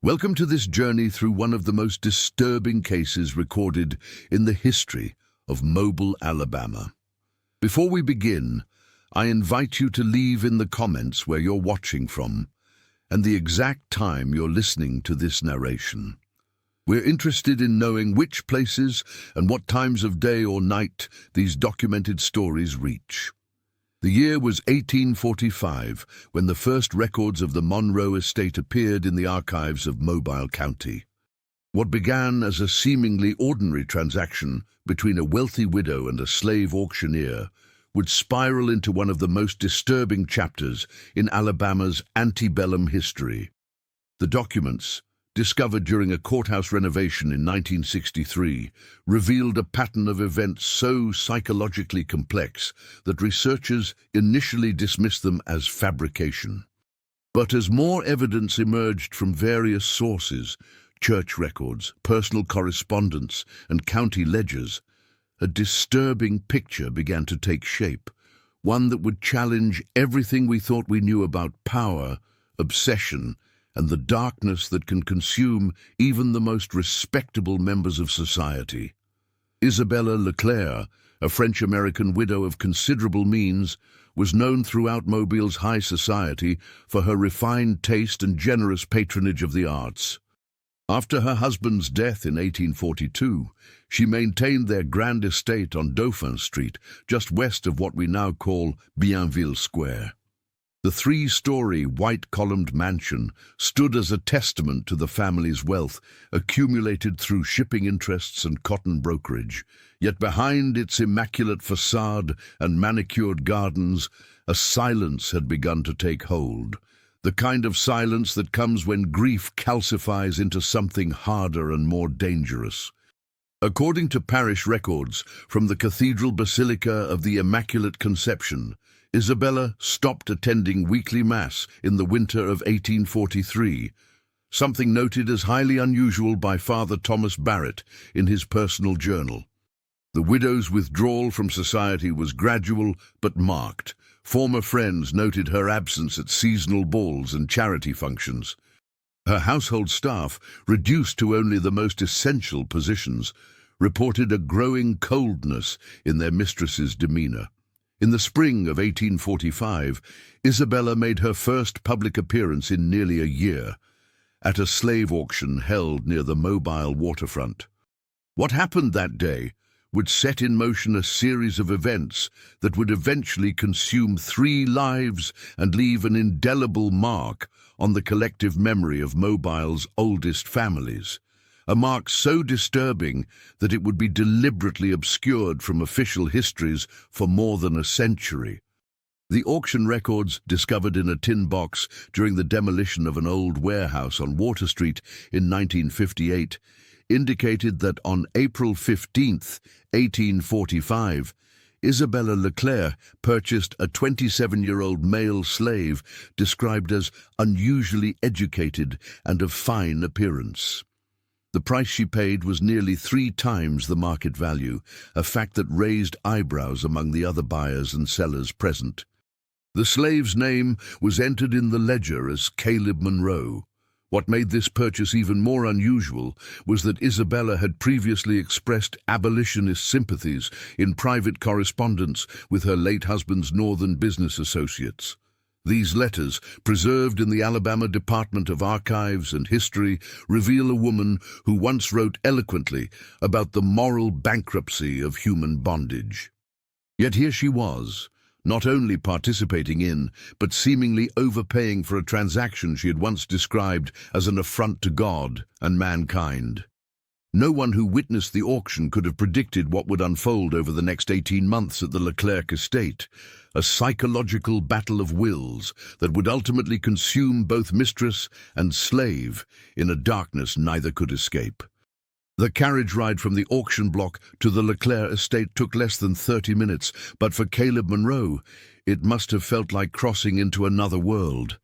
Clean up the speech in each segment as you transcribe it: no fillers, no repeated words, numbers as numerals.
Welcome to this journey through one of the most disturbing cases recorded in the history of Mobile, Alabama. Before we begin, I invite you to leave in the comments where you're watching from and the exact time you're listening to this narration. We're interested in knowing which places and what times of day or night these documented stories reach. The year was 1845 when the first records of the Monroe estate appeared in the archives of Mobile County. What began as a seemingly ordinary transaction between a wealthy widow and a slave auctioneer would spiral into one of the most disturbing chapters in Alabama's antebellum history. The documents, discovered during a courthouse renovation in 1963, revealed a pattern of events so psychologically complex that researchers initially dismissed them as fabrication. But as more evidence emerged from various sources, church records, personal correspondence, and county ledgers, a disturbing picture began to take shape, one that would challenge everything we thought we knew about power, obsession, and the darkness that can consume even the most respectable members of society. Isabella Leclerc, a French-American widow of considerable means, was known throughout Mobile's high society for her refined taste and generous patronage of the arts. After her husband's death in 1842, she maintained their grand estate on Dauphin Street, just west of what we now call Bienville Square. The three-story, white-columned mansion stood as a testament to the family's wealth, accumulated through shipping interests and cotton brokerage. Yet behind its immaculate facade and manicured gardens, a silence had begun to take hold. The kind of silence that comes when grief calcifies into something harder and more dangerous. According to parish records from the Cathedral Basilica of the Immaculate Conception, Isabella stopped attending weekly Mass in the winter of 1843, something noted as highly unusual by Father Thomas Barrett in his personal journal. The widow's withdrawal from society was gradual but marked. Former friends noted her absence at seasonal balls and charity functions. Her household staff, reduced to only the most essential positions, reported a growing coldness in their mistress's demeanor. In the spring of 1845, Isabella made her first public appearance in nearly a year, at a slave auction held near the Mobile waterfront. What happened that day would set in motion a series of events that would eventually consume 3 lives and leave an indelible mark on the collective memory of Mobile's oldest families. A mark so disturbing that it would be deliberately obscured from official histories for more than a century. The auction records, discovered in a tin box during the demolition of an old warehouse on Water Street in 1958, indicated that on April 15, 1845, Isabella Leclerc purchased a 27-year-old male slave described as unusually educated and of fine appearance. The price she paid was nearly 3 times the market value, a fact that raised eyebrows among the other buyers and sellers present. The slave's name was entered in the ledger as Caleb Monroe. What made this purchase even more unusual was that Isabella had previously expressed abolitionist sympathies in private correspondence with her late husband's northern business associates. These letters, preserved in the Alabama Department of Archives and History, reveal a woman who once wrote eloquently about the moral bankruptcy of human bondage. Yet here she was, not only participating in, but seemingly overpaying for a transaction she had once described as an affront to God and mankind. No one who witnessed the auction could have predicted what would unfold over the next 18 months at the Leclerc estate, a psychological battle of wills that would ultimately consume both mistress and slave in a darkness neither could escape. The carriage ride from the auction block to the Leclerc estate took less than 30 minutes, but for Caleb Monroe, it must have felt like crossing into another world.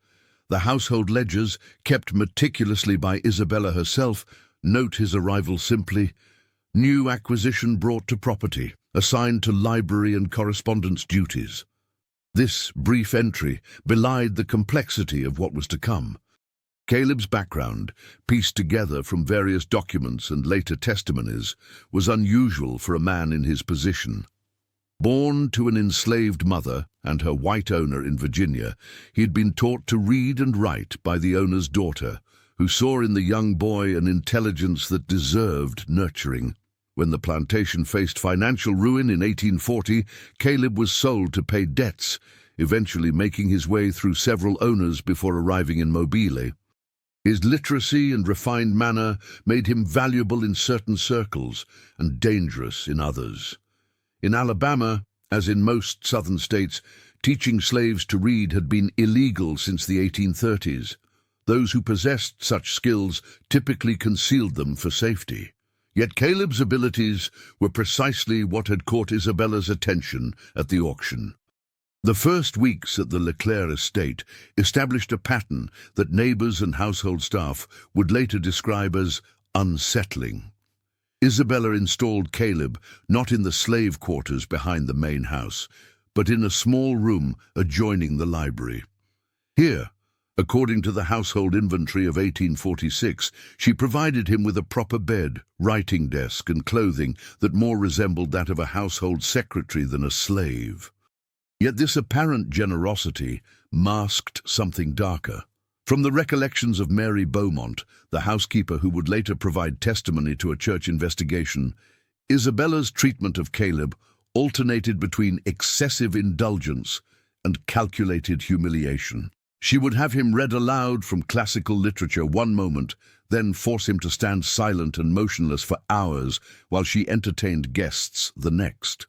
The household ledgers, kept meticulously by Isabella herself, note his arrival simply, "New acquisition brought to property, assigned to library and correspondence duties." This brief entry belied the complexity of what was to come. Caleb's background, pieced together from various documents and later testimonies, was unusual for a man in his position. Born to an enslaved mother and her white owner in Virginia, he had been taught to read and write by the owner's daughter, who saw in the young boy an intelligence that deserved nurturing. When the plantation faced financial ruin in 1840, Caleb was sold to pay debts, eventually making his way through several owners before arriving in Mobile. His literacy and refined manner made him valuable in certain circles and dangerous in others. In Alabama, as in most southern states, teaching slaves to read had been illegal since the 1830s. Those who possessed such skills typically concealed them for safety. Yet Caleb's abilities were precisely what had caught Isabella's attention at the auction. The first weeks at the Leclerc estate established a pattern that neighbors and household staff would later describe as unsettling. Isabella installed Caleb not in the slave quarters behind the main house, but in a small room adjoining the library. Here, according to the household inventory of 1846, she provided him with a proper bed, writing desk, and clothing that more resembled that of a household secretary than a slave. Yet this apparent generosity masked something darker. From the recollections of Mary Beaumont, the housekeeper who would later provide testimony to a church investigation, Isabella's treatment of Caleb alternated between excessive indulgence and calculated humiliation. She would have him read aloud from classical literature one moment, then force him to stand silent and motionless for hours while she entertained guests the next.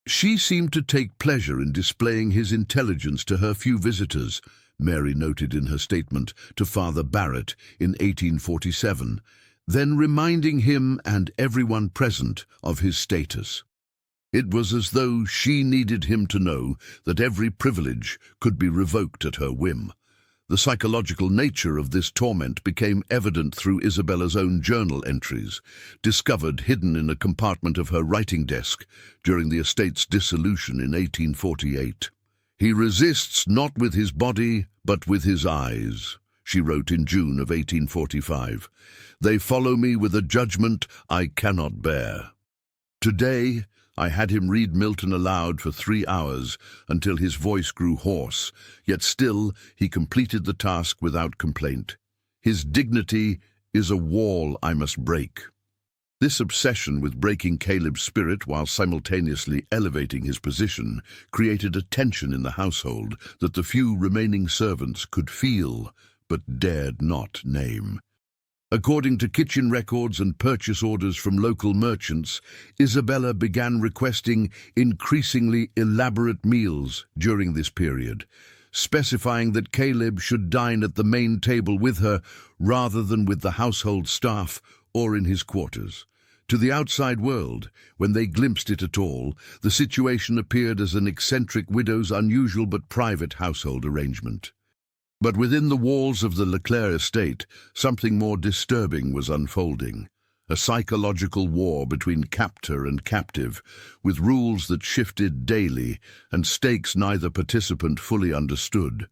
She seemed to take pleasure in displaying his intelligence to her few visitors, Mary noted in her statement to Father Barrett in 1847, then reminding him and everyone present of his status. It was as though she needed him to know that every privilege could be revoked at her whim. The psychological nature of this torment became evident through Isabella's own journal entries, discovered hidden in a compartment of her writing desk during the estate's dissolution in 1848. "He resists not with his body, but with his eyes," she wrote in June of 1845. "They follow me with a judgment I cannot bear." Today, I had him read Milton aloud for 3 hours until his voice grew hoarse, yet still he completed the task without complaint. His dignity is a wall I must break. This obsession with breaking Caleb's spirit while simultaneously elevating his position created a tension in the household that the few remaining servants could feel but dared not name. According to kitchen records and purchase orders from local merchants, Isabella began requesting increasingly elaborate meals during this period, specifying that Caleb should dine at the main table with her rather than with the household staff or in his quarters. To the outside world, when they glimpsed it at all, the situation appeared as an eccentric widow's unusual but private household arrangement. But within the walls of the Leclerc estate, something more disturbing was unfolding. A psychological war between captor and captive, with rules that shifted daily and stakes neither participant fully understood.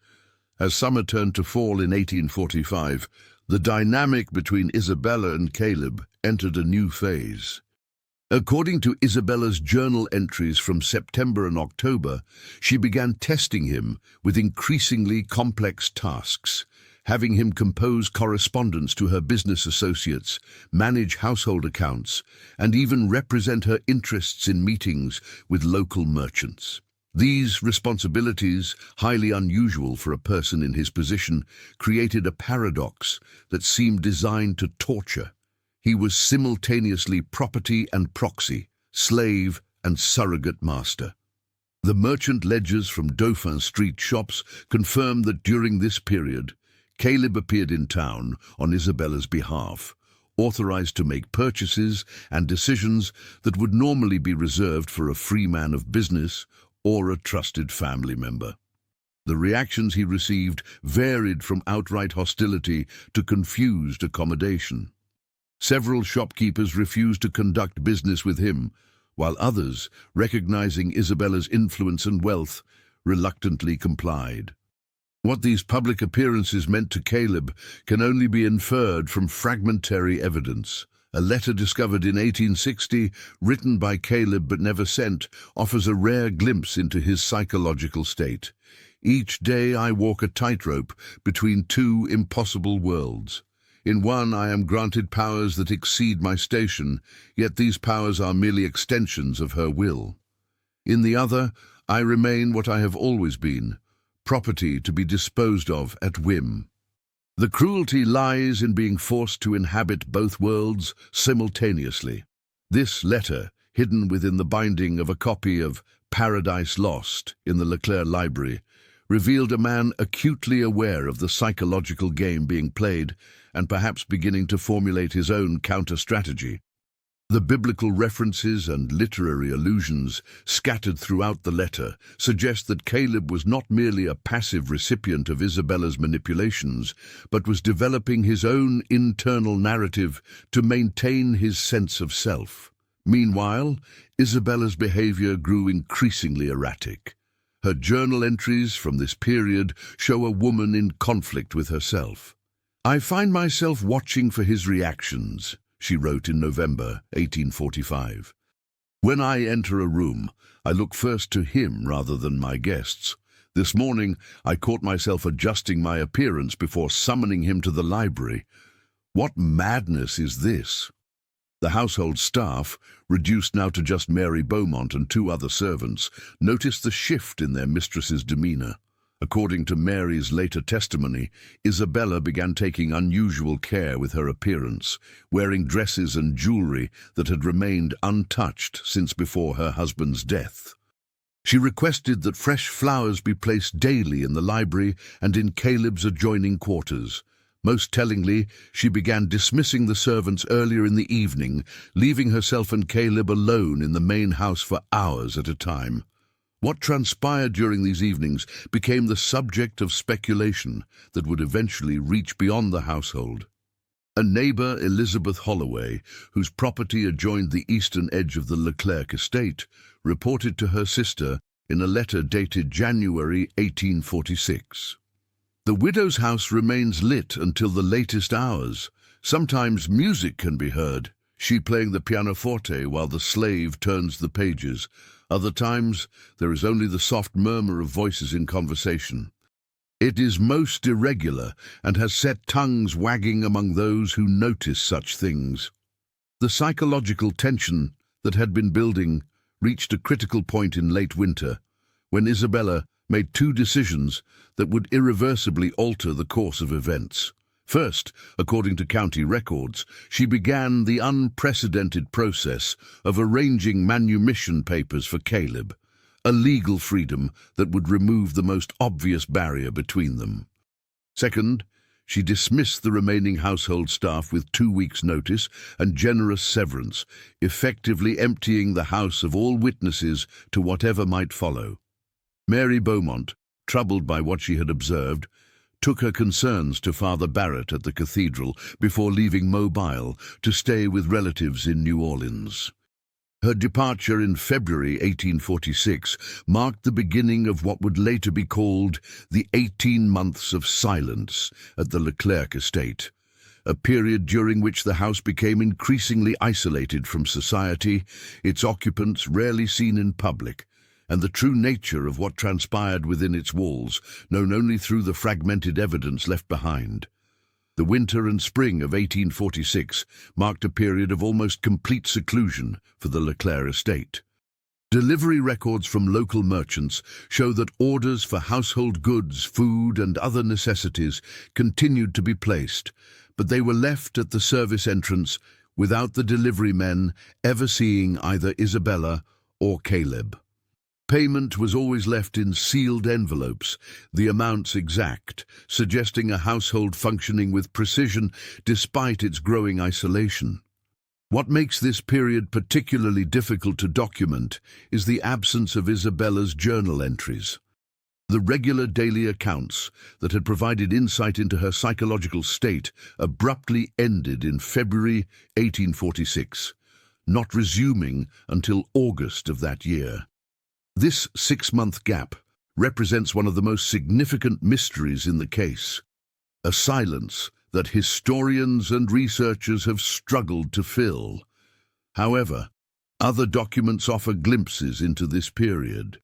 As summer turned to fall in 1845, the dynamic between Isabella and Caleb entered a new phase. According to Isabella's journal entries from September and October, she began testing him with increasingly complex tasks, having him compose correspondence to her business associates, manage household accounts, and even represent her interests in meetings with local merchants. These responsibilities, highly unusual for a person in his position, created a paradox that seemed designed to torture. He was simultaneously property and proxy, slave and surrogate master. The merchant ledgers from Dauphin Street shops confirmed that during this period, Caleb appeared in town on Isabella's behalf, authorized to make purchases and decisions that would normally be reserved for a free man of business or a trusted family member. The reactions he received varied from outright hostility to confused accommodation. Several shopkeepers refused to conduct business with him, while others, recognizing Isabella's influence and wealth, reluctantly complied. What these public appearances meant to Caleb can only be inferred from fragmentary evidence. A letter discovered in 1860, written by Caleb but never sent, offers a rare glimpse into his psychological state. Each day I walk a tightrope between two impossible worlds. In one I am granted powers that exceed my station, yet these powers are merely extensions of her will. In the other, I remain what I have always been, property to be disposed of at whim. The cruelty lies in being forced to inhabit both worlds simultaneously. This letter, hidden within the binding of a copy of Paradise Lost in the Leclerc Library, revealed a man acutely aware of the psychological game being played and perhaps beginning to formulate his own counter-strategy. The biblical references and literary allusions scattered throughout the letter suggest that Caleb was not merely a passive recipient of Isabella's manipulations, but was developing his own internal narrative to maintain his sense of self. Meanwhile, Isabella's behavior grew increasingly erratic. Her journal entries from this period show a woman in conflict with herself. "I find myself watching for his reactions," she wrote in November 1845. "When I enter a room, I look first to him rather than my guests. This morning, I caught myself adjusting my appearance before summoning him to the library. What madness is this?" The household staff, reduced now to just Mary Beaumont and two other servants, noticed the shift in their mistress's demeanor. According to Mary's later testimony, Isabella began taking unusual care with her appearance, wearing dresses and jewelry that had remained untouched since before her husband's death. She requested that fresh flowers be placed daily in the library and in Caleb's adjoining quarters. Most tellingly, she began dismissing the servants earlier in the evening, leaving herself and Caleb alone in the main house for hours at a time. What transpired during these evenings became the subject of speculation that would eventually reach beyond the household. A neighbor, Elizabeth Holloway, whose property adjoined the eastern edge of the Leclerc estate, reported to her sister in a letter dated January 1846. "The widow's house remains lit until the latest hours. Sometimes music can be heard, she playing the pianoforte while the slave turns the pages. Other times, there is only the soft murmur of voices in conversation. It is most irregular and has set tongues wagging among those who notice such things." The psychological tension that had been building reached a critical point in late winter, when Isabella made two decisions that would irreversibly alter the course of events. First, according to county records, she began the unprecedented process of arranging manumission papers for Caleb, a legal freedom that would remove the most obvious barrier between them. Second, she dismissed the remaining household staff with 2 weeks' notice and generous severance, effectively emptying the house of all witnesses to whatever might follow. Mary Beaumont, troubled by what she had observed, took her concerns to Father Barrett at the cathedral before leaving Mobile to stay with relatives in New Orleans. Her departure in February 1846 marked the beginning of what would later be called the 18 months of silence at the Leclerc estate, a period during which the house became increasingly isolated from society, its occupants rarely seen in public, and the true nature of what transpired within its walls known only through the fragmented evidence left behind. The winter and spring of 1846 marked a period of almost complete seclusion for the Leclerc estate. Delivery records from local merchants show that orders for household goods, food, and other necessities continued to be placed, but they were left at the service entrance without the delivery men ever seeing either Isabella or Caleb. Payment was always left in sealed envelopes, the amounts exact, suggesting a household functioning with precision despite its growing isolation. What makes this period particularly difficult to document is the absence of Isabella's journal entries. The regular daily accounts that had provided insight into her psychological state abruptly ended in February 1846, not resuming until August of that year. This 6-month gap represents one of the most significant mysteries in the case, a silence that historians and researchers have struggled to fill. However, other documents offer glimpses into this period.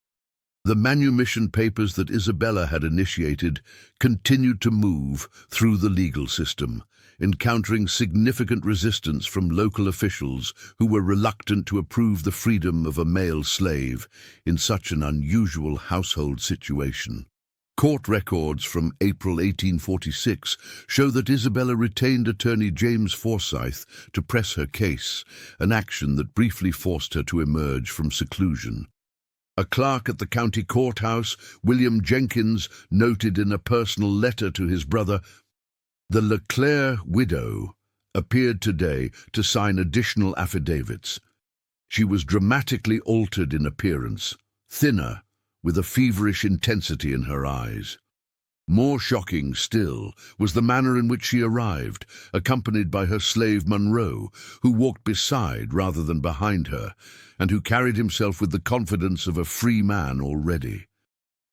The manumission papers that Isabella had initiated continued to move through the legal system, encountering significant resistance from local officials who were reluctant to approve the freedom of a male slave in such an unusual household situation. Court records from April 1846 show that Isabella retained attorney James Forsyth to press her case, an action that briefly forced her to emerge from seclusion. A clerk at the county courthouse, William Jenkins, noted in a personal letter to his brother, "The Leclerc widow appeared today to sign additional affidavits. She was dramatically altered in appearance, thinner, with a feverish intensity in her eyes. More shocking still was the manner in which she arrived, accompanied by her slave Monroe, who walked beside rather than behind her, and who carried himself with the confidence of a free man already.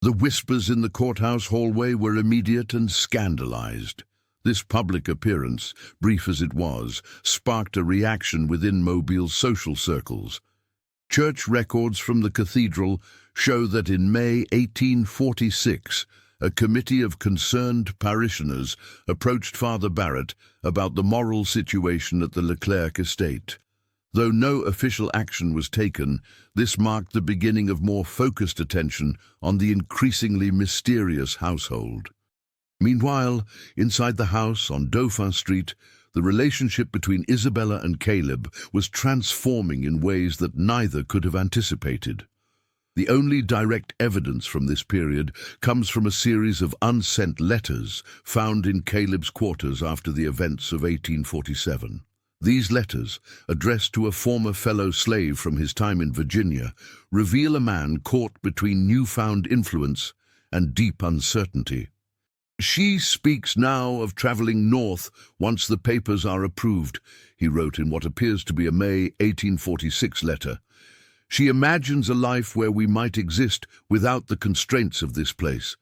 The whispers in the courthouse hallway were immediate and scandalized. This public appearance, brief as it was, sparked a reaction within Mobile's social circles. Church records from the cathedral show that in May 1846, a committee of concerned parishioners approached Father Barrett about the moral situation at the Leclerc estate. Though no official action was taken, this marked the beginning of more focused attention on the increasingly mysterious household. Meanwhile, inside the house on Dauphin Street, the relationship between Isabella and Caleb was transforming in ways that neither could have anticipated. The only direct evidence from this period comes from a series of unsent letters found in Caleb's quarters after the events of 1847. These letters, addressed to a former fellow slave from his time in Virginia, reveal a man caught between newfound influence and deep uncertainty. "She speaks now of traveling north once the papers are approved," he wrote in what appears to be a May 1846 letter. "She imagines a life where we might exist without the constraints of this place.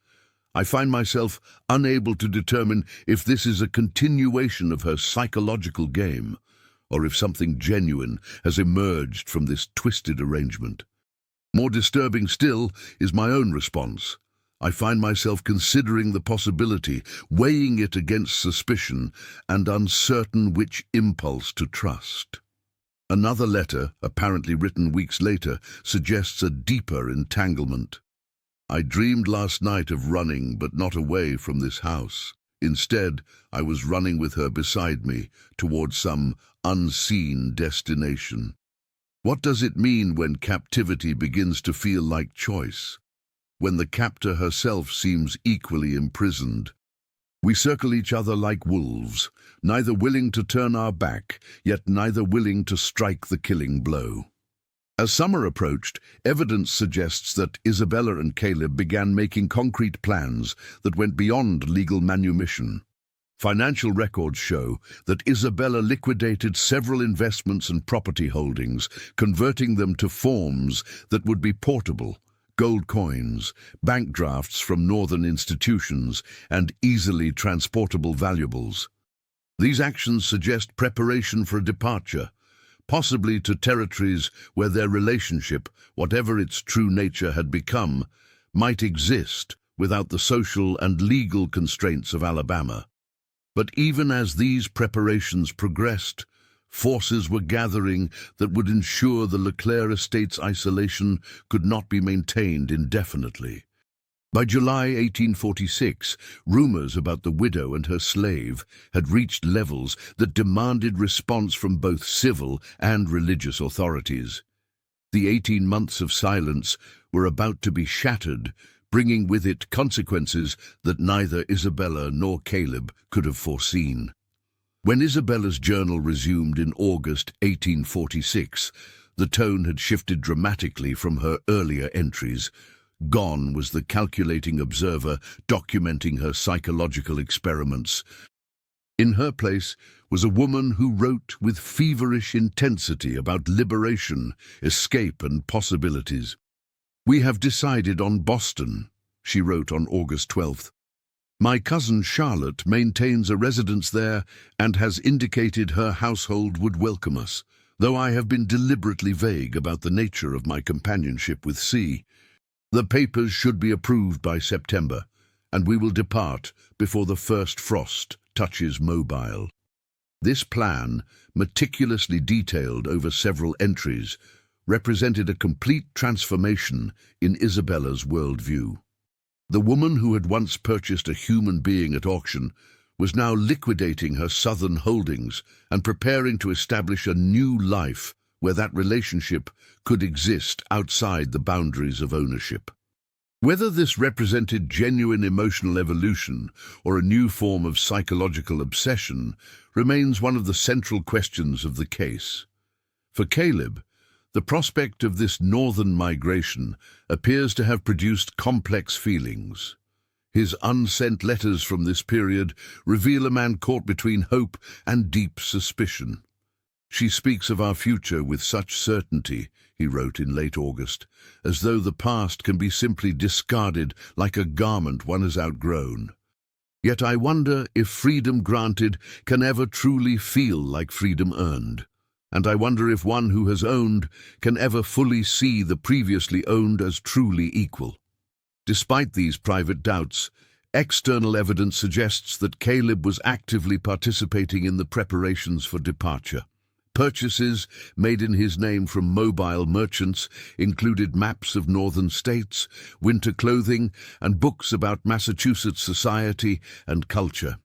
I find myself unable to determine if this is a continuation of her psychological game, or if something genuine has emerged from this twisted arrangement. More disturbing still is my own response. I find myself considering the possibility, weighing it against suspicion, and uncertain which impulse to trust." Another letter, apparently written weeks later, suggests a deeper entanglement. "I dreamed last night of running, but not away from this house. Instead, I was running with her beside me towards some unseen destination. What does it mean when captivity begins to feel like choice? When the captor herself seems equally imprisoned? We circle each other like wolves, neither willing to turn our back, yet neither willing to strike the killing blow." As summer approached, evidence suggests that Isabella and Caleb began making concrete plans that went beyond legal manumission. Financial records show that Isabella liquidated several investments and property holdings, converting them to forms that would be portable: gold coins, bank drafts from northern institutions, and easily transportable valuables. These actions suggest preparation for a departure, possibly to territories where their relationship, whatever its true nature had become, might exist without the social and legal constraints of Alabama. But even as these preparations progressed, forces were gathering that would ensure the Leclerc estate's isolation could not be maintained indefinitely. By July 1846, rumors about the widow and her slave had reached levels that demanded response from both civil and religious authorities. The 18 months of silence were about to be shattered, bringing with it consequences that neither Isabella nor Caleb could have foreseen. When Isabella's journal resumed in August 1846, the tone had shifted dramatically from her earlier entries. Gone was the calculating observer documenting her psychological experiments. In her place was a woman who wrote with feverish intensity about liberation, escape, and possibilities. "We have decided on Boston," she wrote on August 12th. My cousin Charlotte maintains a residence there and has indicated her household would welcome us, though I have been deliberately vague about the nature of my companionship with C. The papers should be approved by September, and we will depart before the first frost touches Mobile. This plan, meticulously detailed over several entries, represented a complete transformation in Isabella's worldview. The woman who had once purchased a human being at auction was now liquidating her southern holdings and preparing to establish a new life where that relationship could exist outside the boundaries of ownership. Whether this represented genuine emotional evolution or a new form of psychological obsession remains one of the central questions of the case. For Caleb, the prospect of this northern migration appears to have produced complex feelings. His unsent letters from this period reveal a man caught between hope and deep suspicion. She speaks of our future with such certainty, he wrote in late August, as though the past can be simply discarded like a garment one has outgrown. Yet I wonder if freedom granted can ever truly feel like freedom earned. And I wonder if one who has owned can ever fully see the previously owned as truly equal. Despite these private doubts, external evidence suggests that Caleb was actively participating in the preparations for departure. Purchases made in his name from mobile merchants included maps of northern states, winter clothing, and books about Massachusetts society and culture.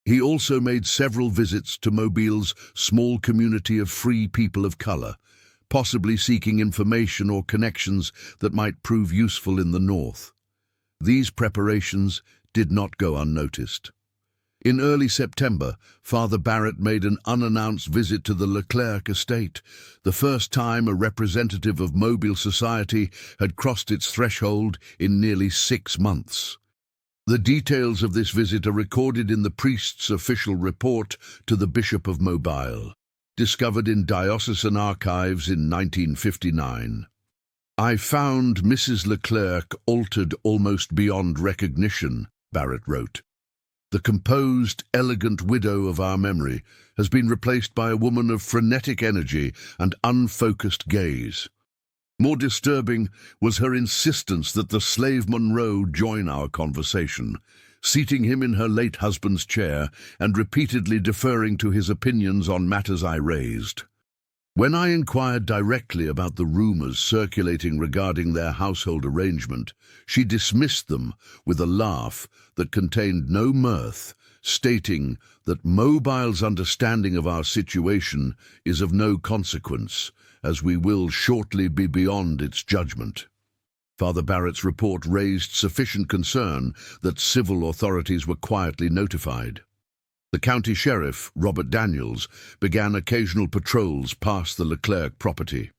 He also made several visits to Mobile's small community of free people of color, possibly seeking information or connections that might prove useful in the North. These preparations did not go unnoticed. In early September, Father Barrett made an unannounced visit to the Leclerc estate, the first time a representative of Mobile society had crossed its threshold in nearly 6 months. The details of this visit are recorded in the priest's official report to the Bishop of Mobile, discovered in diocesan archives in 1959. I found Mrs. Leclerc altered almost beyond recognition, Barrett wrote. The composed, elegant widow of our memory has been replaced by a woman of frenetic energy and unfocused gaze. More disturbing was her insistence that the slave Monroe join our conversation, seating him in her late husband's chair and repeatedly deferring to his opinions on matters I raised. When I inquired directly about the rumors circulating regarding their household arrangement, she dismissed them with a laugh that contained no mirth, stating that Mobile's understanding of our situation is of no consequence, as we will shortly be beyond its judgment. Father Barrett's report raised sufficient concern that civil authorities were quietly notified. The county sheriff, Robert Daniels, began occasional patrols past the Leclerc property.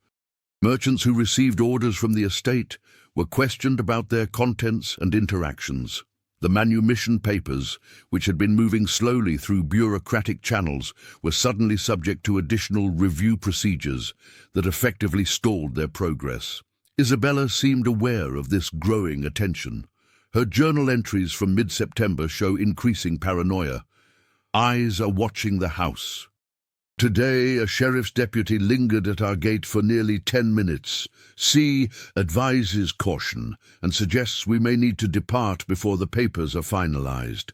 Merchants who received orders from the estate were questioned about their contents and interactions. The manumission papers, which had been moving slowly through bureaucratic channels, were suddenly subject to additional review procedures that effectively stalled their progress. Isabella seemed aware of this growing attention. Her journal entries from mid-September show increasing paranoia. Eyes are watching the house. Today, a sheriff's deputy lingered at our gate for nearly 10 minutes. C advises caution and suggests we may need to depart before the papers are finalized.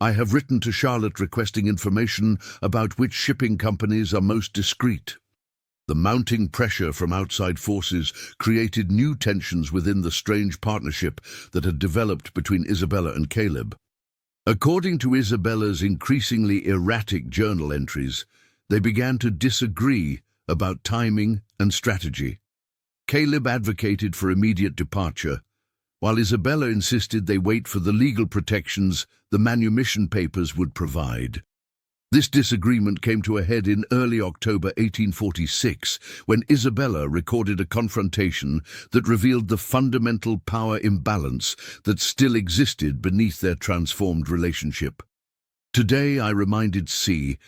I have written to Charlotte requesting information about which shipping companies are most discreet. The mounting pressure from outside forces created new tensions within the strange partnership that had developed between Isabella and Caleb. According to Isabella's increasingly erratic journal entries, they began to disagree about timing and strategy. Caleb advocated for immediate departure, while Isabella insisted they wait for the legal protections the manumission papers would provide. This disagreement came to a head in early October 1846, when Isabella recorded a confrontation that revealed the fundamental power imbalance that still existed beneath their transformed relationship. Today I reminded C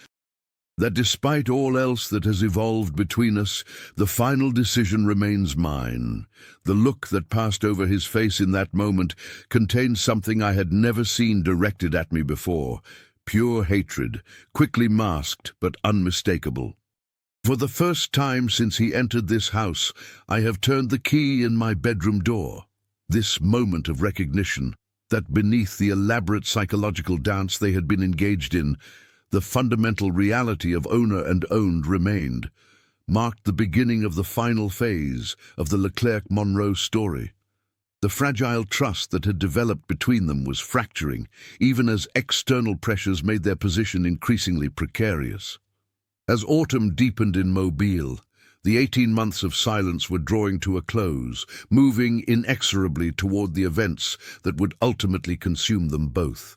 that despite all else that has evolved between us, the final decision remains mine. The look that passed over his face in that moment contained something I had never seen directed at me before. Pure hatred, quickly masked but unmistakable. For the first time since he entered this house, I have turned the key in my bedroom door. This moment of recognition, that beneath the elaborate psychological dance they had been engaged in, the fundamental reality of owner and owned remained, marked the beginning of the final phase of the Caleb Monroe story. The fragile trust that had developed between them was fracturing, even as external pressures made their position increasingly precarious. As autumn deepened in Mobile, the 18 months of silence were drawing to a close, moving inexorably toward the events that would ultimately consume them both.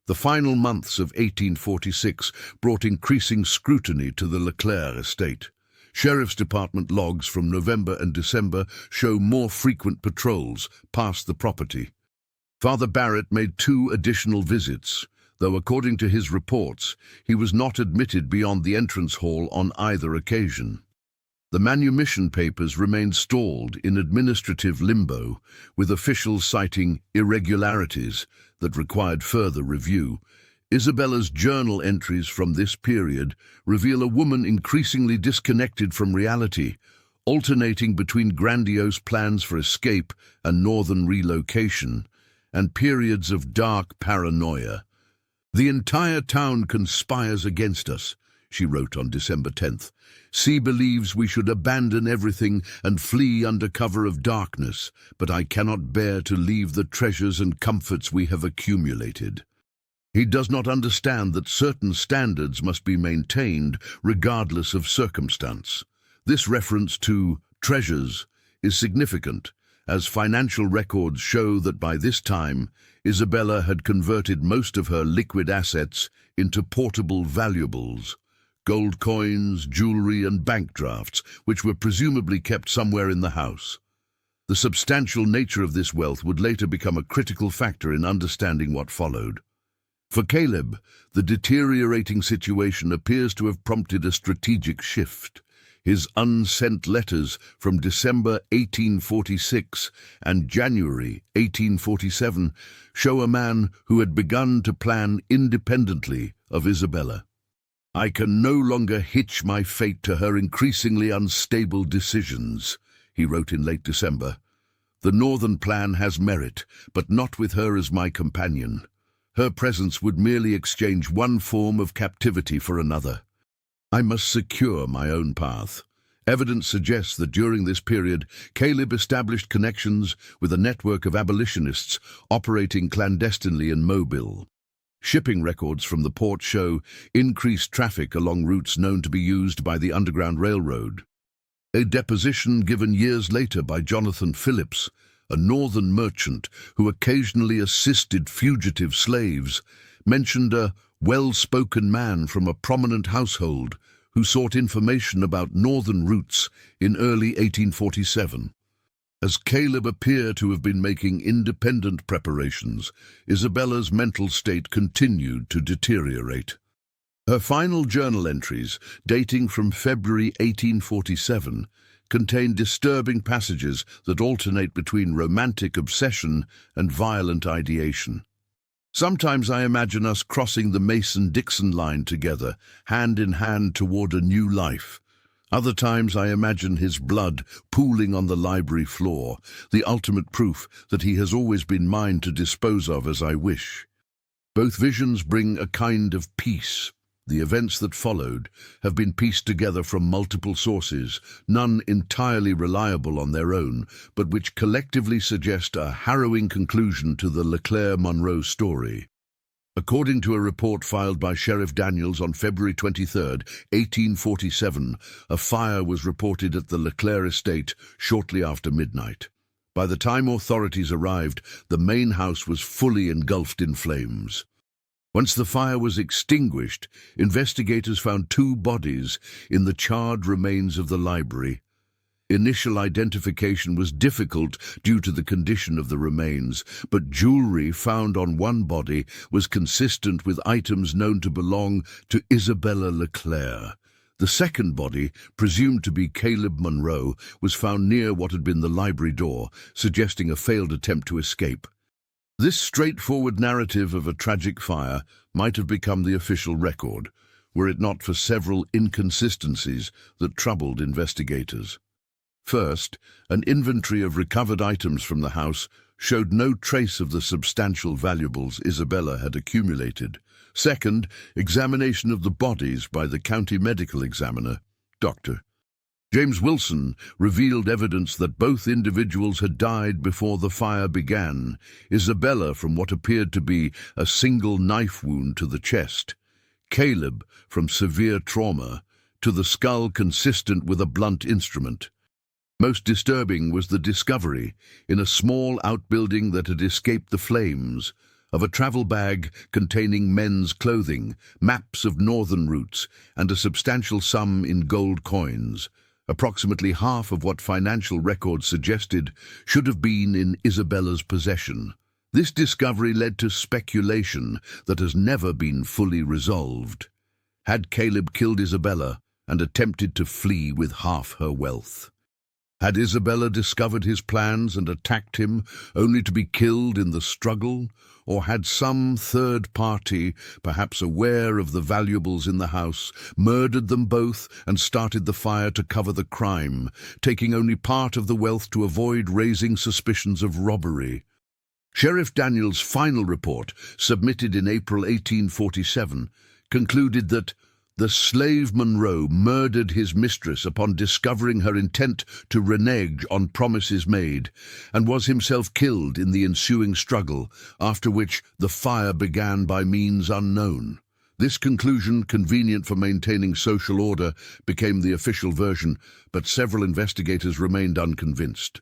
The final months of 1846 brought increasing scrutiny to the Leclerc estate. Sheriff's Department logs from November and December show more frequent patrols past the property. Father Barrett made 2 additional visits, though according to his reports, he was not admitted beyond the entrance hall on either occasion. The manumission papers remained stalled in administrative limbo, with officials citing irregularities that required further review. Isabella's journal entries from this period reveal a woman increasingly disconnected from reality, alternating between grandiose plans for escape and northern relocation, and periods of dark paranoia. "The entire town conspires against us," she wrote on December 10th. "C believes we should abandon everything and flee under cover of darkness, but I cannot bear to leave the treasures and comforts we have accumulated." He does not understand that certain standards must be maintained regardless of circumstance. This reference to treasures is significant, as financial records show that by this time, Isabella had converted most of her liquid assets into portable valuables, gold coins, jewelry, and bank drafts, which were presumably kept somewhere in the house. The substantial nature of this wealth would later become a critical factor in understanding what followed. For Caleb, the deteriorating situation appears to have prompted a strategic shift. His unsent letters from December 1846 and January 1847 show a man who had begun to plan independently of Isabella. "I can no longer hitch my fate to her increasingly unstable decisions," he wrote in late December. "The northern plan has merit, but not with her as my companion. Her presence would merely exchange one form of captivity for another. I must secure my own path." Evidence suggests that during this period, Caleb established connections with a network of abolitionists operating clandestinely in Mobile. Shipping records from the port show increased traffic along routes known to be used by the Underground Railroad. A deposition given years later by Jonathan Phillips, a northern merchant who occasionally assisted fugitive slaves, mentioned a well-spoken man from a prominent household who sought information about northern routes in early 1847. As Caleb appeared to have been making independent preparations, Isabella's mental state continued to deteriorate. Her final journal entries, dating from February 1847, contain disturbing passages that alternate between romantic obsession and violent ideation. "Sometimes I imagine us crossing the Mason-Dixon line together, hand in hand toward a new life. Other times I imagine his blood pooling on the library floor, the ultimate proof that he has always been mine to dispose of as I wish." Both visions bring a kind of peace. The events that followed have been pieced together from multiple sources, none entirely reliable on their own, but which collectively suggest a harrowing conclusion to the Caleb Monroe story. According to a report filed by Sheriff Daniels on February 23, 1847, a fire was reported at the Leclerc estate shortly after midnight. By the time authorities arrived, the main house was fully engulfed in flames. Once the fire was extinguished, investigators found 2 bodies in the charred remains of the library. Initial identification was difficult due to the condition of the remains, but jewelry found on one body was consistent with items known to belong to Isabella Leclerc. The second body, presumed to be Caleb Monroe, was found near what had been the library door, suggesting a failed attempt to escape. This straightforward narrative of a tragic fire might have become the official record, were it not for several inconsistencies that troubled investigators. First, an inventory of recovered items from the house showed no trace of the substantial valuables Isabella had accumulated. Second, examination of the bodies by the county medical examiner, Dr. James Wilson, revealed evidence that both individuals had died before the fire began. Isabella from what appeared to be a single knife wound to the chest, Caleb from severe trauma to the skull consistent with a blunt instrument. Most disturbing was the discovery, in a small outbuilding that had escaped the flames, of a travel bag containing men's clothing, maps of northern routes, and a substantial sum in gold coins, approximately half of what financial records suggested should have been in Isabella's possession. This discovery led to speculation that has never been fully resolved. Had Caleb killed Isabella and attempted to flee with half her wealth? Had Isabella discovered his plans and attacked him, only to be killed in the struggle? Or had some third party, perhaps aware of the valuables in the house, murdered them both and started the fire to cover the crime, taking only part of the wealth to avoid raising suspicions of robbery? Sheriff Daniels' final report, submitted in April 1847, concluded that the slave Monroe murdered his mistress upon discovering her intent to renege on promises made, and was himself killed in the ensuing struggle, after which the fire began by means unknown. This conclusion, convenient for maintaining social order, became the official version, but several investigators remained unconvinced.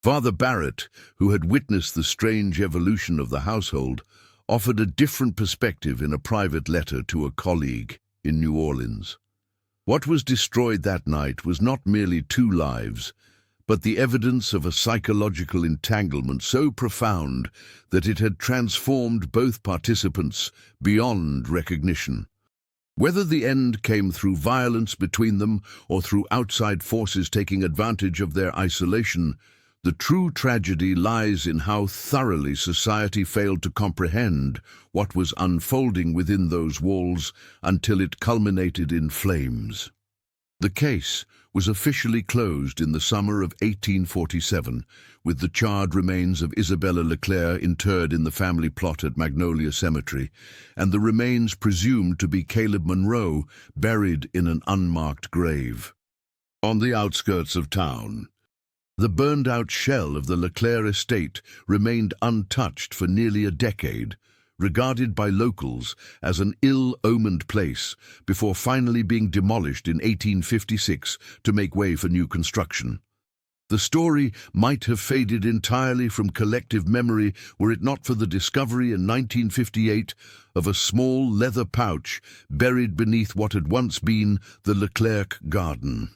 Father Barrett, who had witnessed the strange evolution of the household, offered a different perspective in a private letter to a colleague in New Orleans. What was destroyed that night was not merely two lives, but the evidence of a psychological entanglement so profound that it had transformed both participants beyond recognition. Whether the end came through violence between them or through outside forces taking advantage of their isolation, the true tragedy lies in how thoroughly society failed to comprehend what was unfolding within those walls until it culminated in flames. The case was officially closed in the summer of 1847, with the charred remains of Isabella Leclerc interred in the family plot at Magnolia Cemetery, and the remains presumed to be Caleb Monroe buried in an unmarked grave. On the outskirts of town, the burned-out shell of the Leclerc estate remained untouched for nearly a decade, regarded by locals as an ill-omened place, before finally being demolished in 1856 to make way for new construction. The story might have faded entirely from collective memory were it not for the discovery in 1958 of a small leather pouch buried beneath what had once been the Leclerc garden.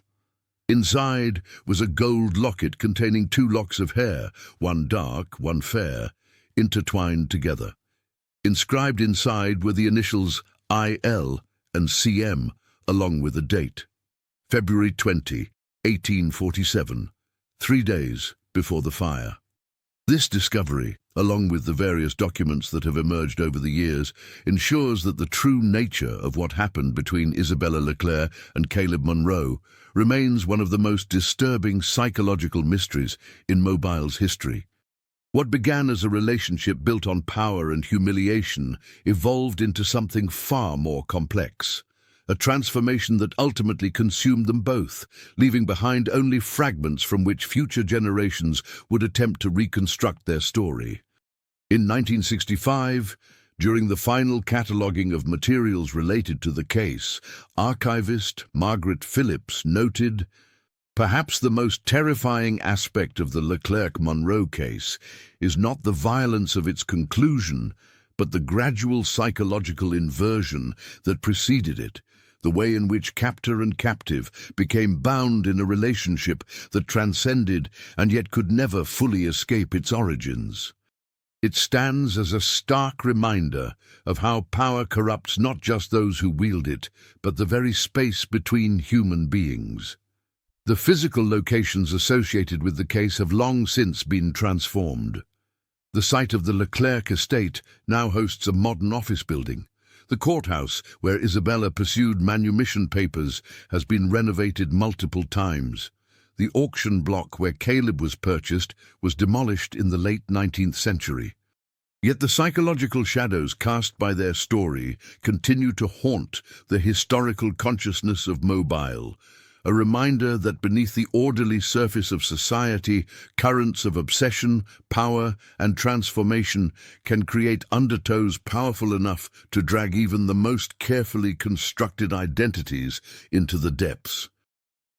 Inside was a gold locket containing two locks of hair, one dark, one fair, intertwined together. Inscribed inside were the initials IL and CM, along with a date. February 20, 1847, 3 days before the fire. This discovery, along with the various documents that have emerged over the years, ensures that the true nature of what happened between Isabella Leclerc and Caleb Monroe remains one of the most disturbing psychological mysteries in Mobile's history. What began as a relationship built on power and humiliation evolved into something far more complex. A transformation that ultimately consumed them both, leaving behind only fragments from which future generations would attempt to reconstruct their story. In 1965, during the final cataloguing of materials related to the case, archivist Margaret Phillips noted, "Perhaps the most terrifying aspect of the Leclerc-Monroe case is not the violence of its conclusion, but the gradual psychological inversion that preceded it, the way in which captor and captive became bound in a relationship that transcended and yet could never fully escape its origins. It stands as a stark reminder of how power corrupts not just those who wield it, but the very space between human beings. The physical locations associated with the case have long since been transformed. The site of the Leclerc estate now hosts a modern office building. The courthouse, where Isabella pursued manumission papers, has been renovated multiple times. The auction block where Caleb was purchased was demolished in the late 19th century. Yet the psychological shadows cast by their story continue to haunt the historical consciousness of Mobile, a reminder that beneath the orderly surface of society, currents of obsession, power, and transformation can create undertows powerful enough to drag even the most carefully constructed identities into the depths.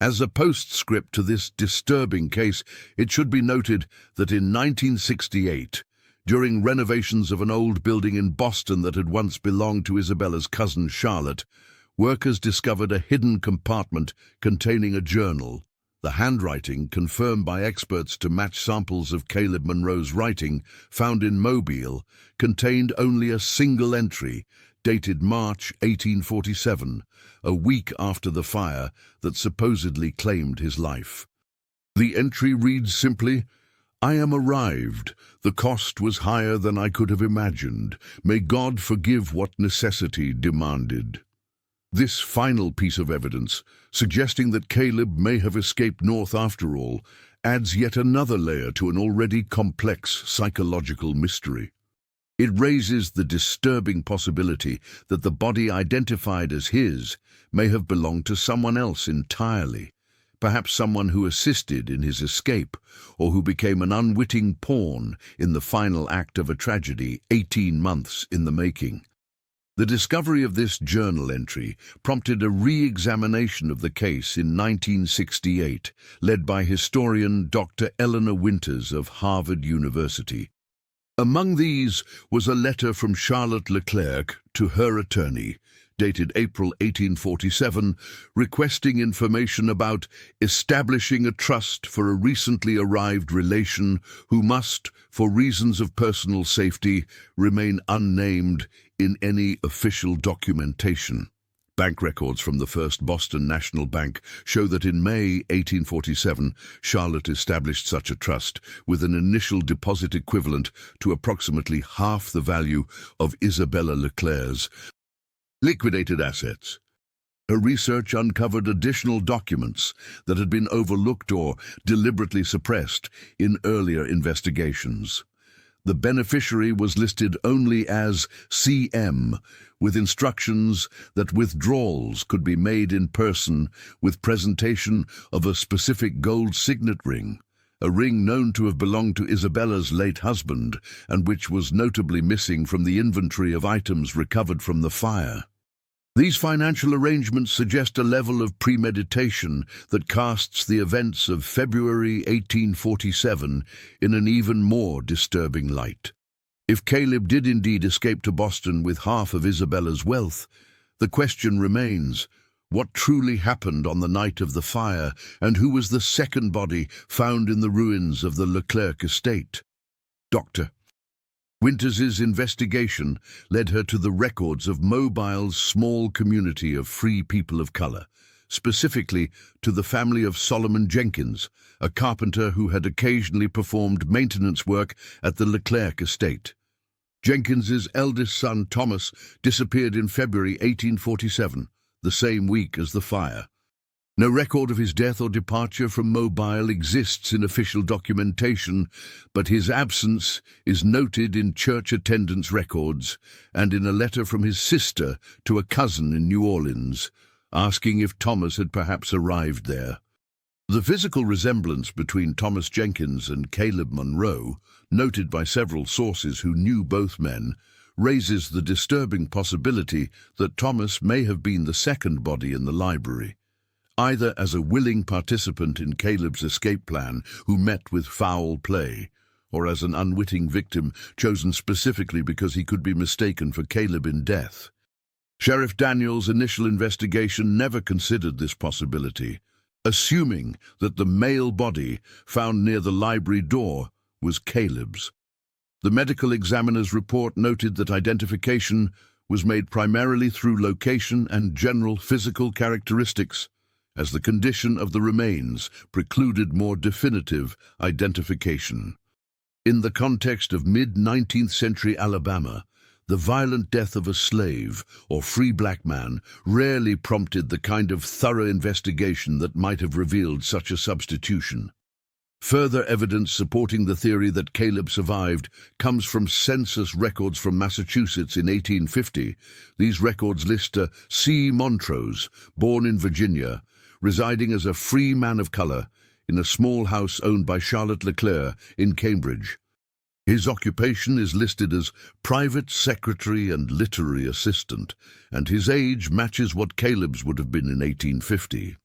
As a postscript to this disturbing case, it should be noted that in 1968, during renovations of an old building in Boston that had once belonged to Isabella's cousin Charlotte, workers discovered a hidden compartment containing a journal. The handwriting, confirmed by experts to match samples of Caleb Monroe's writing found in Mobile, contained only a single entry, dated March 1847, a week after the fire that supposedly claimed his life. The entry reads simply, "I am arrived. The cost was higher than I could have imagined. May God forgive what necessity demanded." This final piece of evidence, suggesting that Caleb may have escaped north after all, adds yet another layer to an already complex psychological mystery. It raises the disturbing possibility that the body identified as his may have belonged to someone else entirely, perhaps someone who assisted in his escape or who became an unwitting pawn in the final act of a tragedy 18 months in the making. The discovery of this journal entry prompted a re-examination of the case in 1968, led by historian Dr. Eleanor Winters of Harvard University. Among these was a letter from Charlotte Leclerc to her attorney, dated April 1847, requesting information about establishing a trust for a recently arrived relation who must, for reasons of personal safety, remain unnamed in any official documentation. Bank records from the First Boston National Bank show that in May 1847, Charlotte established such a trust with an initial deposit equivalent to approximately half the value of Isabella Leclerc's liquidated assets. Her research uncovered additional documents that had been overlooked or deliberately suppressed in earlier investigations. The beneficiary was listed only as CM, with instructions that withdrawals could be made in person with presentation of a specific gold signet ring, a ring known to have belonged to Isabella's late husband and which was notably missing from the inventory of items recovered from the fire. These financial arrangements suggest a level of premeditation that casts the events of February 1847 in an even more disturbing light. If Caleb did indeed escape to Boston with half of Isabella's wealth, the question remains, what truly happened on the night of the fire, and who was the second body found in the ruins of the Leclerc estate? Dr. Winters's investigation led her to the records of Mobile's small community of free people of color, specifically to the family of Solomon Jenkins, a carpenter who had occasionally performed maintenance work at the Leclerc estate. Jenkins's eldest son, Thomas, disappeared in February 1847, the same week as the fire. No record of his death or departure from Mobile exists in official documentation, but his absence is noted in church attendance records and in a letter from his sister to a cousin in New Orleans, asking if Thomas had perhaps arrived there. The physical resemblance between Thomas Jenkins and Caleb Monroe, noted by several sources who knew both men, raises the disturbing possibility that Thomas may have been the second body in the library, either as a willing participant in Caleb's escape plan who met with foul play, or as an unwitting victim chosen specifically because he could be mistaken for Caleb in death. Sheriff Daniels' initial investigation never considered this possibility, assuming that the male body found near the library door was Caleb's. The medical examiner's report noted that identification was made primarily through location and general physical characteristics, as the condition of the remains precluded more definitive identification. In the context of mid-19th century Alabama, the violent death of a slave or free black man rarely prompted the kind of thorough investigation that might have revealed such a substitution. Further evidence supporting the theory that Caleb survived comes from census records from Massachusetts in 1850. These records list a C. Montrose, born in Virginia, residing as a free man of color in a small house owned by Charlotte Leclerc in Cambridge. His occupation is listed as private secretary and literary assistant, and his age matches what Caleb's would have been in 1850.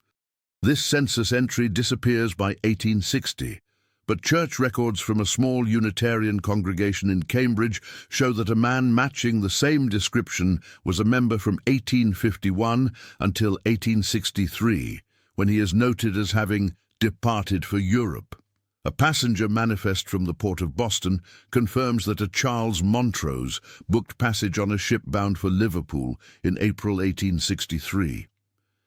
This census entry disappears by 1860, but church records from a small Unitarian congregation in Cambridge show that a man matching the same description was a member from 1851 until 1863, when he is noted as having departed for Europe. A passenger manifest from the port of Boston confirms that a Charles Montrose booked passage on a ship bound for Liverpool in April 1863.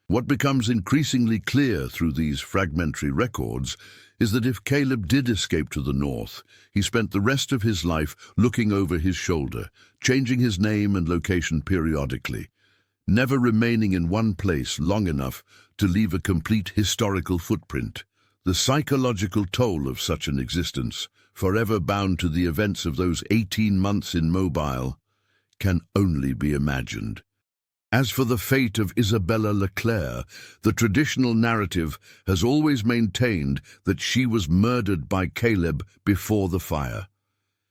What becomes increasingly clear through these fragmentary records is that if Caleb did escape to the north, he spent the rest of his life looking over his shoulder, changing his name and location periodically, never remaining in one place long enough to leave a complete historical footprint. The psychological toll of such an existence, forever bound to the events of those 18 months in Mobile, can only be imagined. As for the fate of Isabella Leclerc, the traditional narrative has always maintained that she was murdered by Caleb before the fire.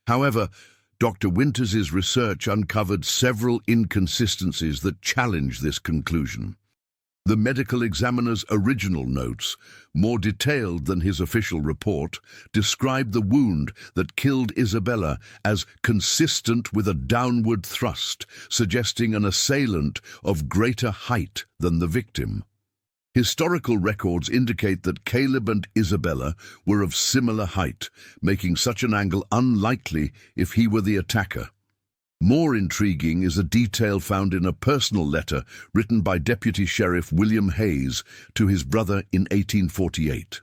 However, Dr. Winters's research uncovered several inconsistencies that challenge this conclusion. The medical examiner's original notes, more detailed than his official report, described the wound that killed Isabella as consistent with a downward thrust, suggesting an assailant of greater height than the victim. Historical records indicate that Caleb and Isabella were of similar height, making such an angle unlikely if he were the attacker. More intriguing is a detail found in a personal letter written by Deputy Sheriff William Hayes to his brother in 1848.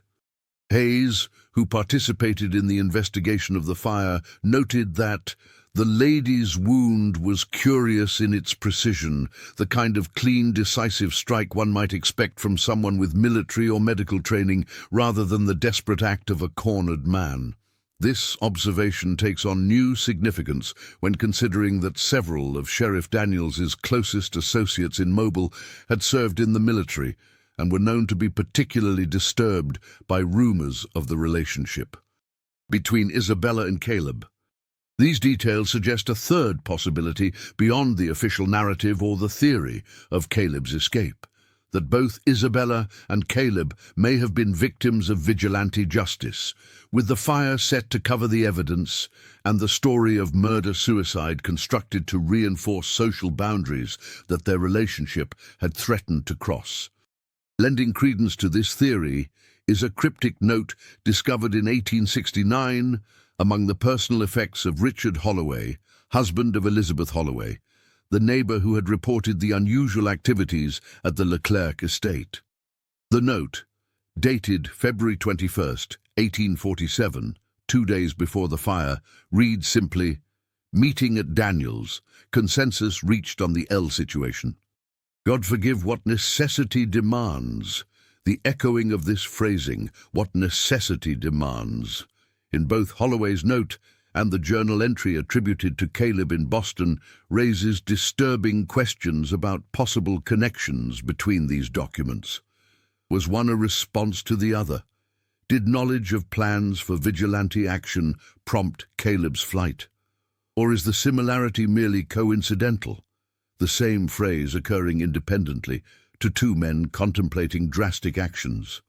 Hayes, who participated in the investigation of the fire, noted that the lady's wound was curious in its precision, the kind of clean, decisive strike one might expect from someone with military or medical training, rather than the desperate act of a cornered man. This observation takes on new significance when considering that several of Sheriff Daniels's closest associates in Mobile had served in the military and were known to be particularly disturbed by rumors of the relationship between Isabella and Caleb. These details suggest a third possibility beyond the official narrative or the theory of Caleb's escape, that both Isabella and Caleb may have been victims of vigilante justice, with the fire set to cover the evidence and the story of murder-suicide constructed to reinforce social boundaries that their relationship had threatened to cross. Lending credence to this theory is a cryptic note discovered in 1869 among the personal effects of Richard Holloway, husband of Elizabeth Holloway, the neighbor who had reported the unusual activities at the Leclerc estate. The note, dated February 21st, 1847, 2 days before the fire, reads simply, "Meeting at Daniels, consensus reached on the L situation." God forgive what necessity demands. The echoing of this phrasing, what necessity demands, in both Holloway's note and the journal entry attributed to Caleb in Boston, raises disturbing questions about possible connections between these documents. Was one a response to the other? Did knowledge of plans for vigilante action prompt Caleb's flight? Or is the similarity merely coincidental, the same phrase occurring independently to two men contemplating drastic actions?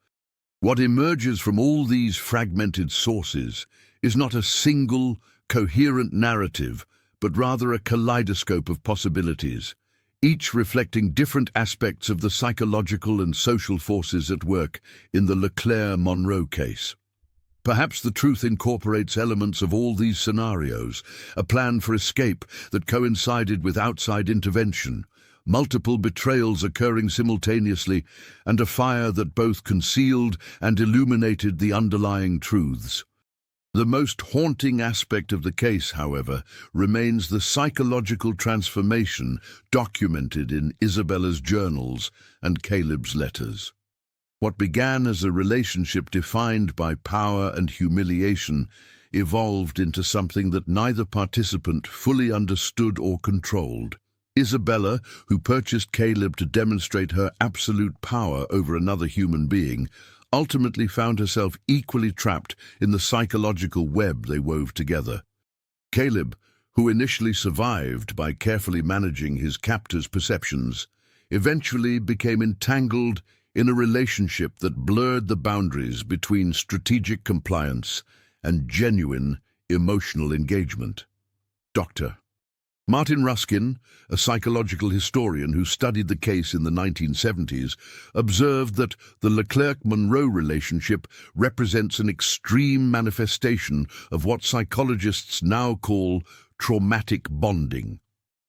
What emerges from all these fragmented sources is not a single, coherent narrative, but rather a kaleidoscope of possibilities, each reflecting different aspects of the psychological and social forces at work in the Caleb Monroe case. Perhaps the truth incorporates elements of all these scenarios, a plan for escape that coincided with outside intervention, multiple betrayals occurring simultaneously, and a fire that both concealed and illuminated the underlying truths. The most haunting aspect of the case, however, remains the psychological transformation documented in Isabella's journals and Caleb's letters. What began as a relationship defined by power and humiliation evolved into something that neither participant fully understood or controlled. Isabella, who purchased Caleb to demonstrate her absolute power over another human being, ultimately found herself equally trapped in the psychological web they wove together. Caleb, who initially survived by carefully managing his captor's perceptions, eventually became entangled in a relationship that blurred the boundaries between strategic compliance and genuine emotional engagement. Dr. Martin Ruskin, a psychological historian who studied the case in the 1970s, observed that the Leclerc-Monroe relationship represents an extreme manifestation of what psychologists now call traumatic bonding,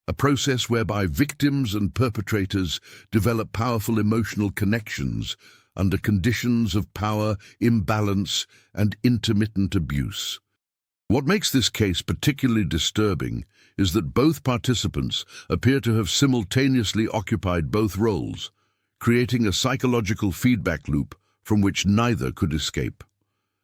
a process whereby victims and perpetrators develop powerful emotional connections under conditions of power, imbalance, and intermittent abuse. What makes this case particularly disturbing is that both participants appear to have simultaneously occupied both roles, creating a psychological feedback loop from which neither could escape.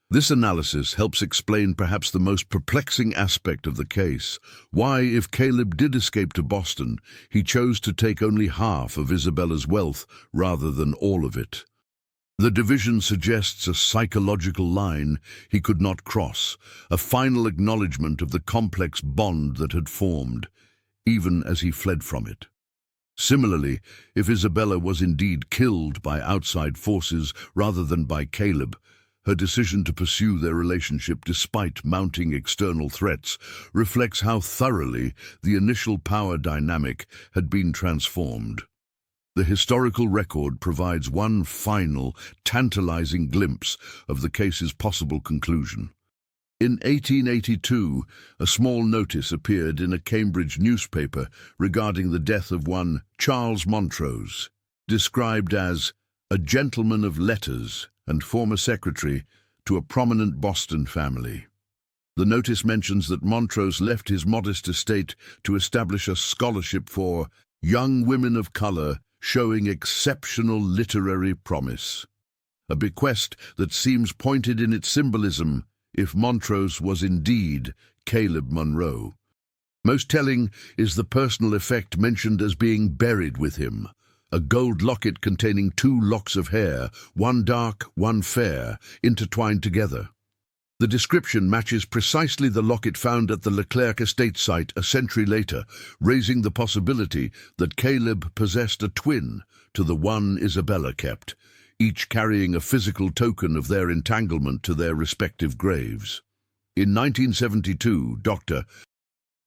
This analysis helps explain perhaps the most perplexing aspect of the case: why, if Caleb did escape to Boston, he chose to take only half of Isabella's wealth rather than all of it. The division suggests a psychological line he could not cross, a final acknowledgement of the complex bond that had formed, even as he fled from it. Similarly, if Isabella was indeed killed by outside forces rather than by Caleb, her decision to pursue their relationship despite mounting external threats reflects how thoroughly the initial power dynamic had been transformed. The historical record provides one final, tantalizing glimpse of the case's possible conclusion. In 1882, a small notice appeared in a Cambridge newspaper regarding the death of one Charles Montrose, described as a gentleman of letters and former secretary to a prominent Boston family. The notice mentions that Montrose left his modest estate to establish a scholarship for young women of color showing exceptional literary promise, a bequest that seems pointed in its symbolism if Montrose was indeed Caleb Monroe. Most telling is the personal effect mentioned as being buried with him, a gold locket containing 2 locks of hair, one dark, one fair, intertwined together. The description matches precisely the locket found at the Leclerc estate site a century later, raising the possibility that Caleb possessed a twin to the one Isabella kept, each carrying a physical token of their entanglement to their respective graves. In 1972, Dr.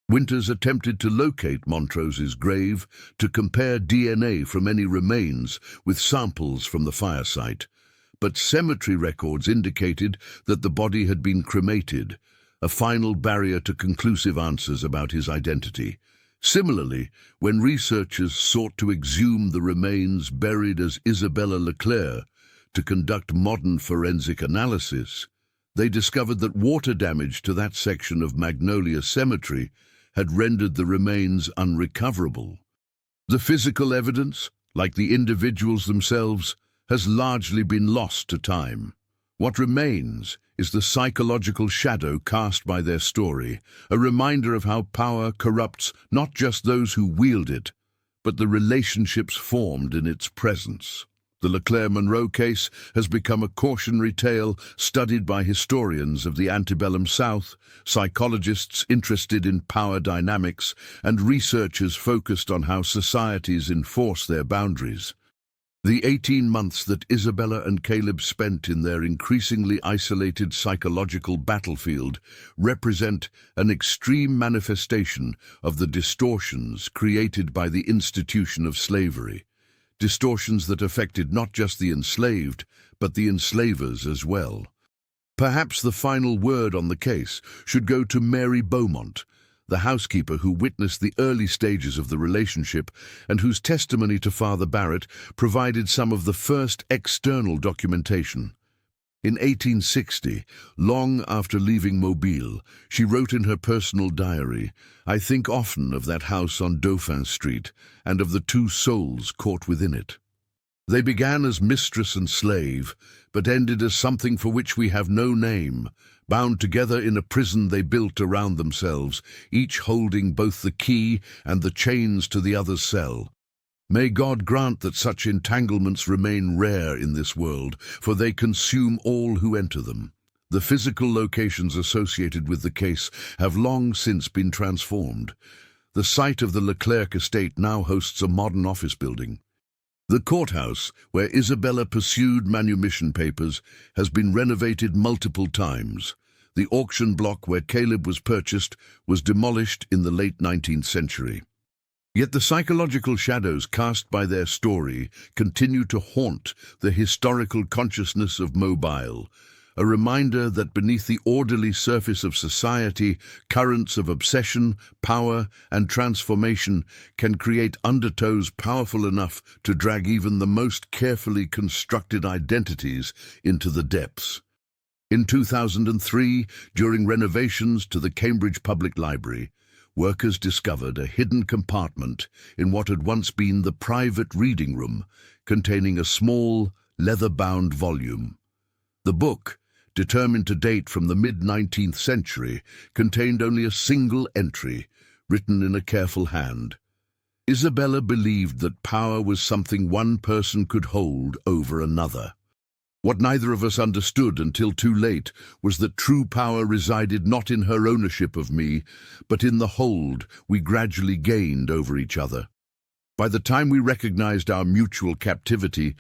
Winters attempted to locate Montrose's grave to compare DNA from any remains with samples from the fire site, but cemetery records indicated that the body had been cremated, a final barrier to conclusive answers about his identity. Similarly, when researchers sought to exhume the remains buried as Isabella Leclerc to conduct modern forensic analysis, they discovered that water damage to that section of Magnolia Cemetery had rendered the remains unrecoverable. The physical evidence, like the individuals themselves, has largely been lost to time. What remains is the psychological shadow cast by their story, a reminder of how power corrupts not just those who wield it, but the relationships formed in its presence. The Leclerc-Monroe case has become a cautionary tale studied by historians of the antebellum South, psychologists interested in power dynamics, and researchers focused on how societies enforce their boundaries. The 18 months that Isabella and Caleb spent in their increasingly isolated psychological battlefield represent an extreme manifestation of the distortions created by the institution of slavery, distortions that affected not just the enslaved, but the enslavers as well. Perhaps the final word on the case should go to Mary Beaumont, the housekeeper who witnessed the early stages of the relationship and whose testimony to Father Barrett provided some of the first external documentation. In 1860, long after leaving Mobile, she wrote in her personal diary, "I think often of that house on Dauphin Street and of the two souls caught within it. They began as mistress and slave, but ended as something for which we have no name, bound together in a prison they built around themselves, each holding both the key and the chains to the other's cell. May God grant that such entanglements remain rare in this world, for they consume all who enter them." The physical locations associated with the case have long since been transformed. The site of the Leclerc estate now hosts a modern office building. The courthouse, where Isabella pursued manumission papers, has been renovated multiple times. The auction block where Caleb was purchased was demolished in the late 19th century. Yet the psychological shadows cast by their story continue to haunt the historical consciousness of Mobile, a reminder that beneath the orderly surface of society, currents of obsession, power, and transformation can create undertows powerful enough to drag even the most carefully constructed identities into the depths. In 2003, during renovations to the Cambridge Public Library, workers discovered a hidden compartment in what had once been the private reading room, containing a small, leather-bound volume. The book, determined to date from the mid-19th century, contained only a single entry, written in a careful hand. Isabella believed that power was something one person could hold over another. What neither of us understood until too late was that true power resided not in her ownership of me, but in the hold we gradually gained over each other. By the time we recognized our mutual captivity,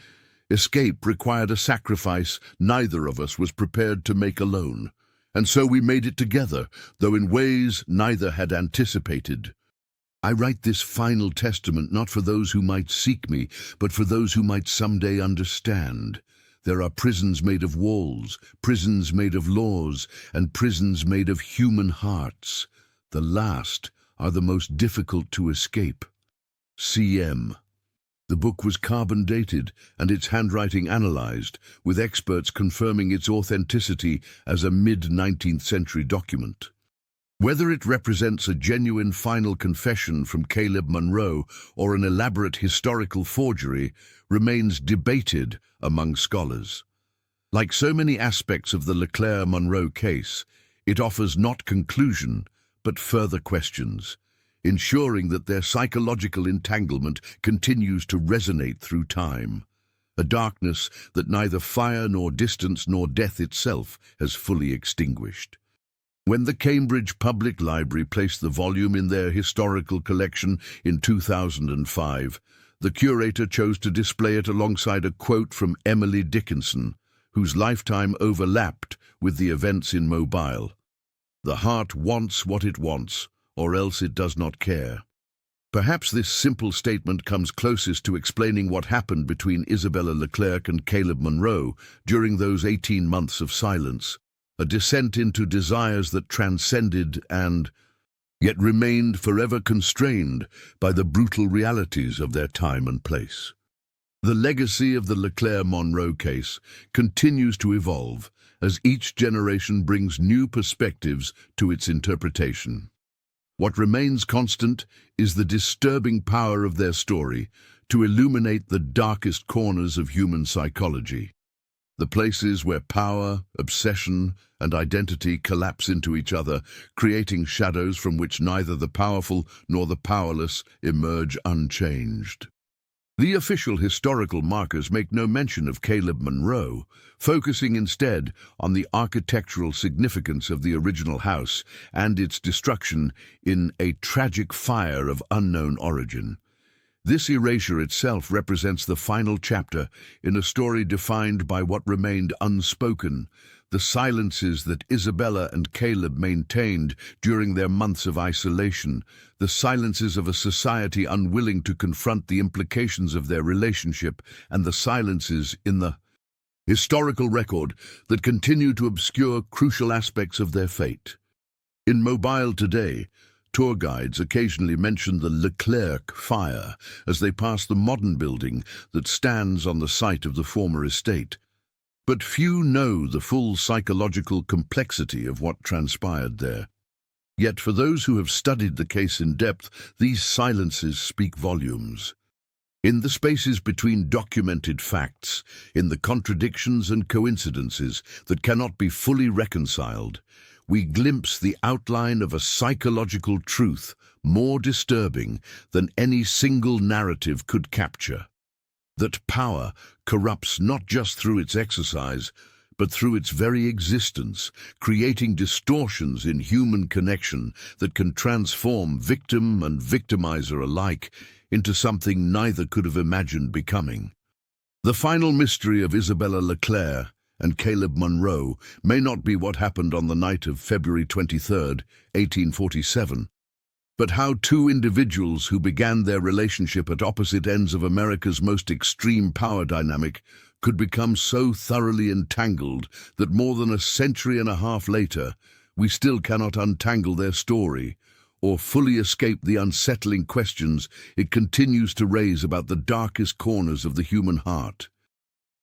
escape required a sacrifice neither of us was prepared to make alone, and so we made it together, though in ways neither had anticipated. I write this final testament not for those who might seek me, but for those who might someday understand. There are prisons made of walls, prisons made of laws, and prisons made of human hearts. The last are the most difficult to escape. C.M. The book was carbon-dated and its handwriting analyzed, with experts confirming its authenticity as a mid-19th century document. Whether it represents a genuine final confession from Caleb Monroe or an elaborate historical forgery remains debated among scholars. Like so many aspects of the Leclerc Monroe case, it offers not conclusion, but further questions, ensuring that their psychological entanglement continues to resonate through time, a darkness that neither fire nor distance nor death itself has fully extinguished. When the Cambridge Public Library placed the volume in their historical collection in 2005, the curator chose to display it alongside a quote from Emily Dickinson, whose lifetime overlapped with the events in Mobile. "The heart wants what it wants, or else it does not care." Perhaps this simple statement comes closest to explaining what happened between Isabella Leclerc and Caleb Monroe during those 18 months of silence, a descent into desires that transcended and yet remained forever constrained by the brutal realities of their time and place. The legacy of the Leclerc Monroe case continues to evolve as each generation brings new perspectives to its interpretation. What remains constant is the disturbing power of their story to illuminate the darkest corners of human psychology, the places where power, obsession, and identity collapse into each other, creating shadows from which neither the powerful nor the powerless emerge unchanged. The official historical markers make no mention of Caleb Monroe, focusing instead on the architectural significance of the original house and its destruction in a tragic fire of unknown origin. This erasure itself represents the final chapter in a story defined by what remained unspoken, the silences that Isabella and Caleb maintained during their months of isolation, the silences of a society unwilling to confront the implications of their relationship, and the silences in the historical record that continue to obscure crucial aspects of their fate. In Mobile today, tour guides occasionally mention the Leclerc fire as they pass the modern building that stands on the site of the former estate. But few know the full psychological complexity of what transpired there. Yet for those who have studied the case in depth, these silences speak volumes. In the spaces between documented facts, in the contradictions and coincidences that cannot be fully reconciled, we glimpse the outline of a psychological truth more disturbing than any single narrative could capture. That power corrupts not just through its exercise, but through its very existence, creating distortions in human connection that can transform victim and victimizer alike into something neither could have imagined becoming. The final mystery of Isabella Leclerc and Caleb Monroe may not be what happened on the night of February 23, 1847, but how two individuals who began their relationship at opposite ends of America's most extreme power dynamic could become so thoroughly entangled that more than a century and a half later, we still cannot untangle their story or fully escape the unsettling questions it continues to raise about the darkest corners of the human heart.